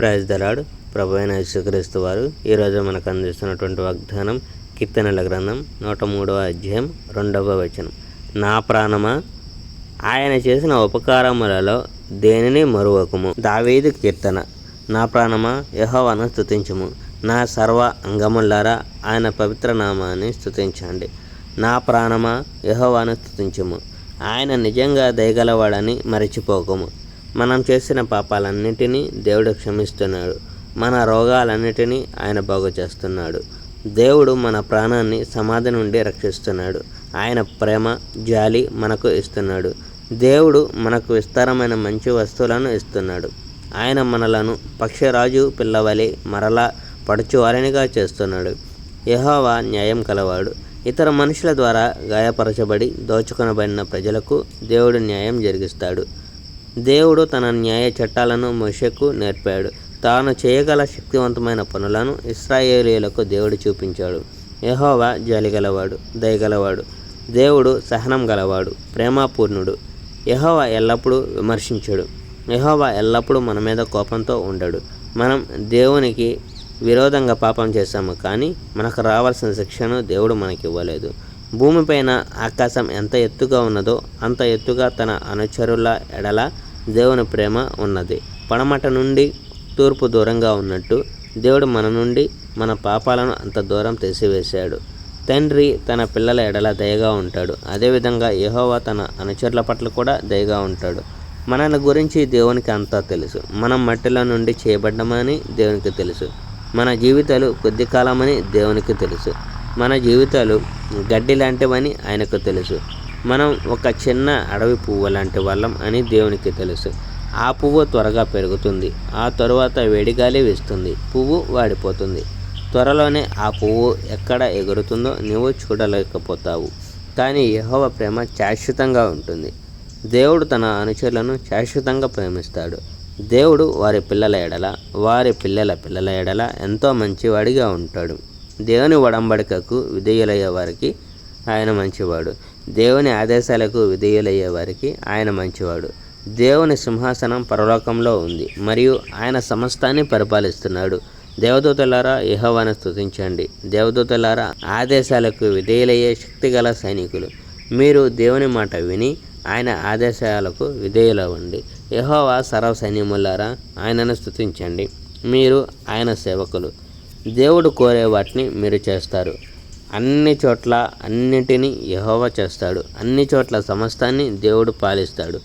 Praise the lord. ప్రభు అయిన యేసుక్రీస్తు వారు ఈరోజు మనకు అందిస్తున్నటువంటి వాగ్దానం కీర్తనల గ్రంథం 103వ అధ్యాయం 2వ వచనం. నా ప్రాణమా, ఆయన చేసిన ఉపకారములలో దేనిని మరువకుము. దావీదు కీర్తన. నా ప్రాణమా, యెహోవాను స్తుతించుము. నా సర్వ అంగములారా ఆయన పవిత్ర నామాన్ని స్తుతించండి. నా ప్రాణమా, యెహోవాను స్తుతించుము. ఆయన నిజంగా దయగలవాడని మరచిపోకము. మనం చేసిన పాపాలన్నిటినీ దేవుడు క్షమిస్తున్నాడు. మన రోగాలన్నిటినీ ఆయన బాగు చేస్తున్నాడు. దేవుడు మన ప్రాణాన్ని సమాధి నుండి రక్షిస్తున్నాడు. ఆయన ప్రేమ, జాలి మనకు ఇస్తున్నాడు. దేవుడు మనకు విస్తారమైన మంచి వస్తువులను ఇస్తున్నాడు. ఆయన మనలను పక్షిరాజు పిల్లవలె మరలా పడుచువారినిగా చేస్తున్నాడు. యెహోవా న్యాయం కలవాడు. ఇతర మనుషుల ద్వారా గాయపరచబడి దోచుకొనబడిన ప్రజలకు దేవుడు న్యాయం జరిగిస్తాడు. దేవుడు తన న్యాయ చట్టాలను మోషేకు నేర్పాడు. తాను చేయగల శక్తివంతమైన పనులను ఇశ్రాయేలీయులకు దేవుడు చూపించాడు. యెహోవా జాలిగలవాడు, దయగలవాడు. దేవుడు సహనం గలవాడు, ప్రేమపూర్ణుడు. యెహోవా ఎల్లప్పుడూ విమర్శించడు. యెహోవా ఎల్లప్పుడూ మన మీద కోపంతో ఉండడు. మనం దేవునికి విరోధంగా పాపం చేశాము, కానీ మనకు రావాల్సిన శిక్షను దేవుడు మనకి ఇవ్వలేదు. భూమిపైన ఆకాశం ఎంత ఎత్తుగా ఉన్నదో అంత ఎత్తుగా తన అనుచరుల ఎడల దేవుని ప్రేమ ఉన్నది. పడమట నుండి తూర్పు దూరంగా ఉన్నట్టు దేవుడు మన నుండి మన పాపాలను అంత దూరం తీసివేశాడు. తండ్రి తన పిల్లల ఎడల దయగా ఉంటాడు. అదేవిధంగా యెహోవా తన అనుచరుల పట్ల కూడా దయగా ఉంటాడు. మనల గురించి దేవునికి అంతా తెలుసు. మనం మట్టిలో నుండి చేయబడ్డామని దేవునికి తెలుసు. మన జీవితాలు కొద్ది కాలమని దేవునికి తెలుసు. మన జీవితాలు గడ్డి లాంటివని ఆయనకు తెలుసు. మనం ఒక చిన్న అడవి పువ్వు లాంటి వాళ్ళం అని దేవునికి తెలుసు. ఆ పువ్వు త్వరగా పెరుగుతుంది, ఆ తరువాత వేడిగాలి వీస్తుంది, పువ్వు వాడిపోతుంది. త్వరలోనే ఆ పువ్వు ఎక్కడ ఎగురుతుందో నువ్వు చూడలేకపోతావు. కానీ యెహోవా ప్రేమ శాశ్వతంగా ఉంటుంది. దేవుడు తన అనుచరులను శాశ్వతంగా ప్రేమిస్తాడు. దేవుడు వారి పిల్లల ఎడల, వారి పిల్లల పిల్లల ఎడల ఎంతో మంచివాడిగా ఉంటాడు. దేవుని ఒడంబడికకు విధేయులయ్యే వారికి ఆయన మంచివాడు. దేవుని ఆదేశాలకు విధేయులయ్యే వారికి ఆయన మంచివాడు. దేవుని సింహాసనం పరలోకంలో ఉంది మరియు ఆయన సమస్తాన్ని పరిపాలిస్తున్నాడు. దేవదూతలారా యెహోవాను స్తుతించండి. దేవదూతలారా ఆదేశాలకు విధేయులయ్యే శక్తిగల సైనికులు, మీరు దేవుని మాట విని ఆయన ఆదేశాలకు విధేయులవ్వండి. యెహోవా సర్వ సైన్యములారా ఆయనను స్తుతించండి. మీరు ఆయన సేవకులు. దేవుడు కోరే వాటిని మీరు చేస్తారు. అన్ని చోట్ల అన్నిటినీ యెహోవా చేస్తాడు. అన్ని చోట్ల సమస్తాన్ని దేవుడు పాలిస్తాడు.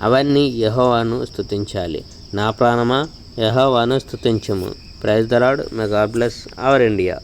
అవన్నీ యెహోవాను స్తుతించాలి. నా ప్రాణమా, యెహోవాను స్తుతించుము. Praise the lord. May God bless our India.